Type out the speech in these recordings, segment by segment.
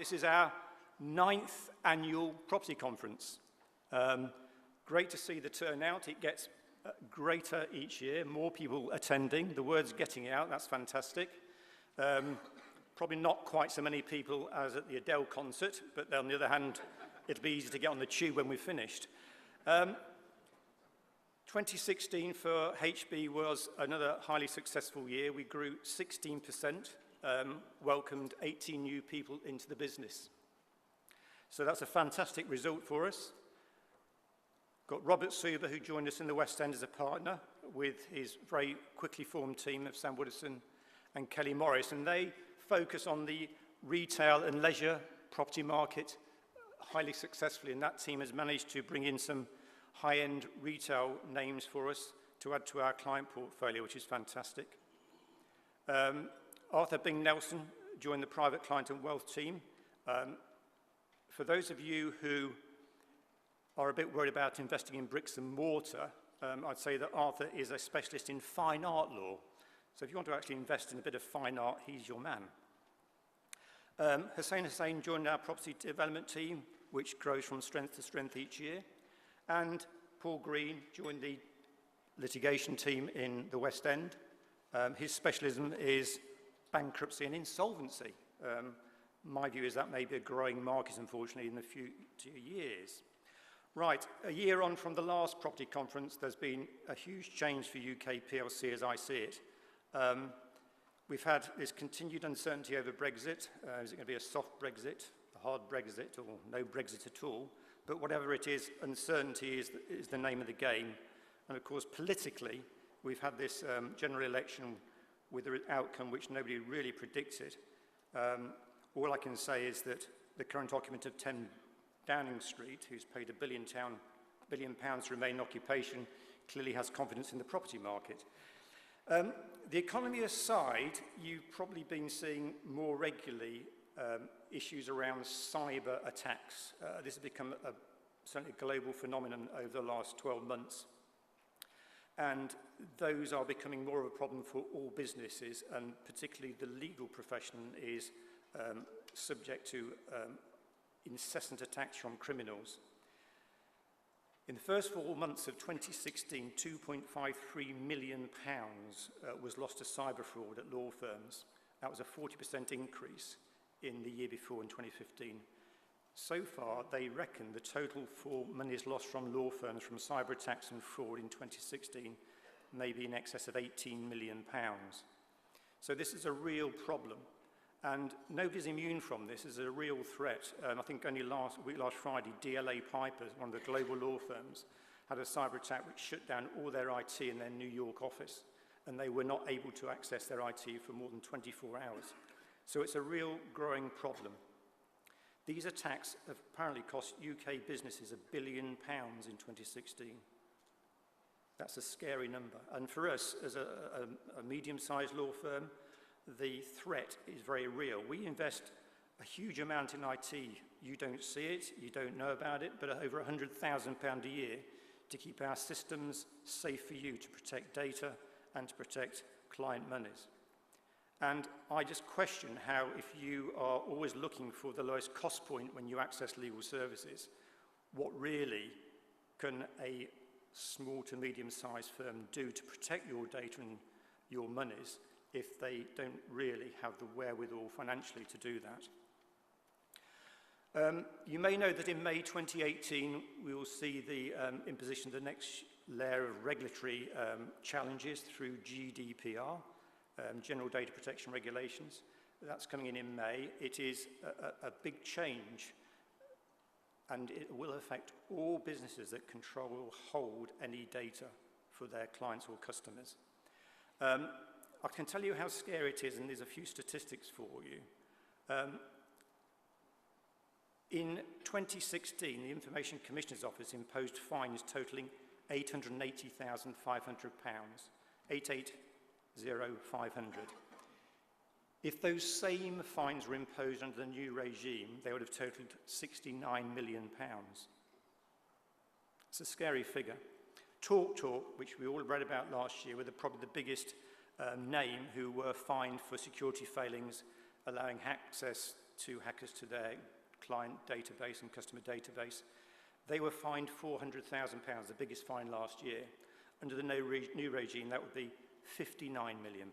This is our 9th annual property conference. Great to see the turnout. It gets greater each year, more people attending. The word's getting out, that's fantastic. Probably not quite so many people as at the Adele concert, but on the other hand, it'll be easy to get on the tube when we've finished. 2016 for HB was another highly successful year. We grew 16%, welcomed 18 new people into the business. So that's a fantastic result for us. Got Robert Suber, who joined us in the West End as a partner, with his very quickly formed team of Sam Woodison and Kelly Morris, and they focus on the retail and leisure property market highly successfully, and that team has managed to bring in some high-end retail names for us to add to our client portfolio, which is fantastic. Arthur Bing Nelson joined the private client and wealth team. For those of you who are a bit worried about investing in bricks and mortar, I'd say that Arthur is a specialist in fine art law. So if you want to actually invest in a bit of fine art, he's your man. Hussein joined our property development team, which grows from strength to strength each year. And Paul Green joined the litigation team in the West End. His specialism is bankruptcy and insolvency. My view is that may be a growing market, unfortunately, in the future years. Right, a year on from the last property conference, there's been a huge change for UK PLC as I see it. We've had this continued uncertainty over Brexit. Is it going to be a soft Brexit, a hard Brexit, or no Brexit at all? But whatever it is, uncertainty is the name of the game. And of course, politically, we've had this general election with an outcome which nobody really predicted. All I can say is that the current occupant of 10 Downing Street, who's paid £1 billion to remain in occupation, clearly has confidence in the property market. The economy aside, you've probably been seeing more regularly issues around cyber attacks. This has become certainly a global phenomenon over the last 12 months. And those are becoming more of a problem for all businesses, and particularly the legal profession is subject to incessant attacks from criminals. In the first 4 months of 2016, £2.53 million was lost to cyber fraud at law firms. That was a 40% increase in the year before, in 2015. So far, they reckon the total for monies lost from law firms from cyber attacks and fraud in 2016 may be in excess of £18 million. So this is a real problem. And nobody's immune from this. It's a real threat. I think only last Friday, DLA Piper, one of the global law firms, had a cyber attack which shut down all their IT in their New York office, and they were not able to access their IT for more than 24 hours. So it's a real growing problem. These attacks have apparently cost UK businesses £1 billion in 2016. That's a scary number. And for us, as a medium-sized law firm, the threat is very real. We invest a huge amount in IT. You don't see it, you don't know about it, but over £100,000 a year to keep our systems safe for you, to protect data and to protect client monies. And I just question how, if you are always looking for the lowest cost point when you access legal services, what really can a small to medium-sized firm do to protect your data and your monies if they don't really have the wherewithal financially to do that. You may know that in May 2018, we will see the imposition of the next layer of regulatory challenges through GDPR, General Data Protection Regulations. That's coming in May. It is a big change, and it will affect all businesses that control or hold any data for their clients or customers. I can tell you how scary it is, and there's a few statistics for you. In 2016, the Information Commissioner's Office imposed fines totalling £880,500, 880,500. If those same fines were imposed under the new regime, they would have totaled £69 million. It's a scary figure. TalkTalk, which we all read about last year, were probably the biggest name who were fined for security failings, allowing access two hackers to their client database and customer database. They were fined £400,000, the biggest fine last year. Under the new regime, that would be £59 million.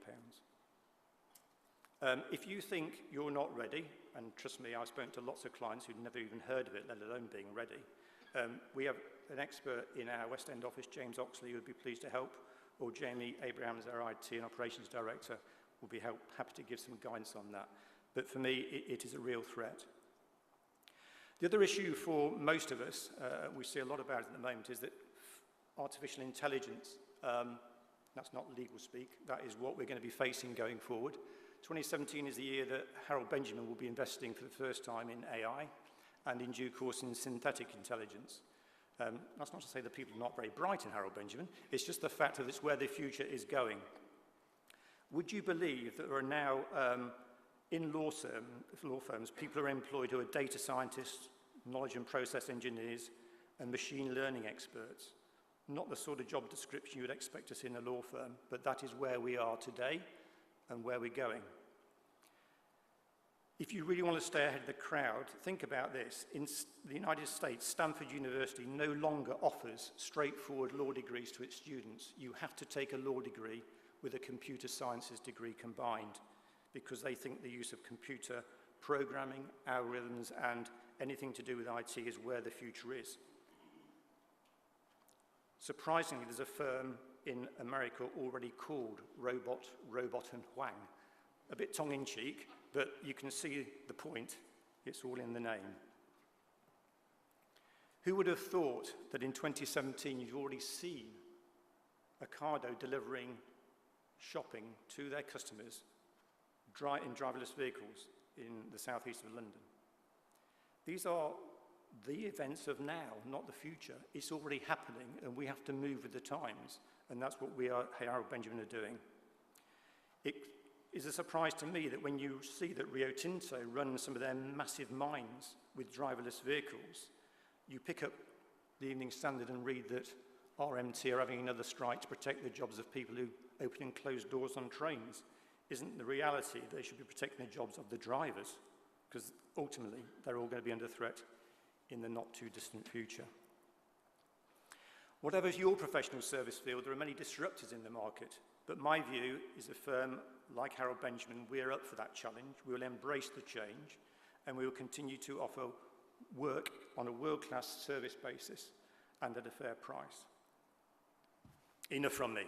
If you think you're not ready, and trust me, I've spoken to lots of clients who'd never even heard of it, let alone being ready, we have an expert in our West End office, James Oxley, who would be pleased to help, or Jamie Abrahams, our IT and Operations Director, will be happy to give some guidance on that. But for me, it is a real threat. The other issue for most of us, we see a lot about it at the moment, is that artificial intelligence, that's not legal speak, that is what we're going to be facing going forward. 2017 is the year that Harold Benjamin will be investing for the first time in AI and in due course in synthetic intelligence. That's not to say that people are not very bright in Harold Benjamin, it's just the fact that it's where the future is going. Would you believe that there are now, in law firms, people are employed who are data scientists, knowledge and process engineers, and machine learning experts? Not the sort of job description you would expect to see in a law firm, but that is where we are today and where we're going. If you really want to stay ahead of the crowd, think about this. In the United States, Stanford University no longer offers straightforward law degrees to its students. You have to take a law degree with a computer sciences degree combined, because they think the use of computer programming, algorithms, and anything to do with IT is where the future is. Surprisingly, there's a firm in America already called Robot and Huang. A bit tongue-in-cheek, but you can see the point. It's all in the name. Who would have thought that in 2017 you've already seen Ocado delivering shopping to their customers in driverless vehicles in the southeast of London? These are the events of now, not the future. It's already happening, and we have to move with the times, and that's what we are, Harold Benjamin, are doing. It is a surprise to me that when you see that Rio Tinto runs some of their massive mines with driverless vehicles, you pick up the Evening Standard and read that RMT are having another strike to protect the jobs of people who open and close doors on trains. Isn't the reality they should be protecting the jobs of the drivers? Because ultimately, they're all going to be under threat in the not-too-distant future. Whatever your professional service field, there are many disruptors in the market, but my view is a firm like Harold Benjamin, we're up for that challenge, we will embrace the change, and we will continue to offer work on a world-class service basis and at a fair price. Enough from me.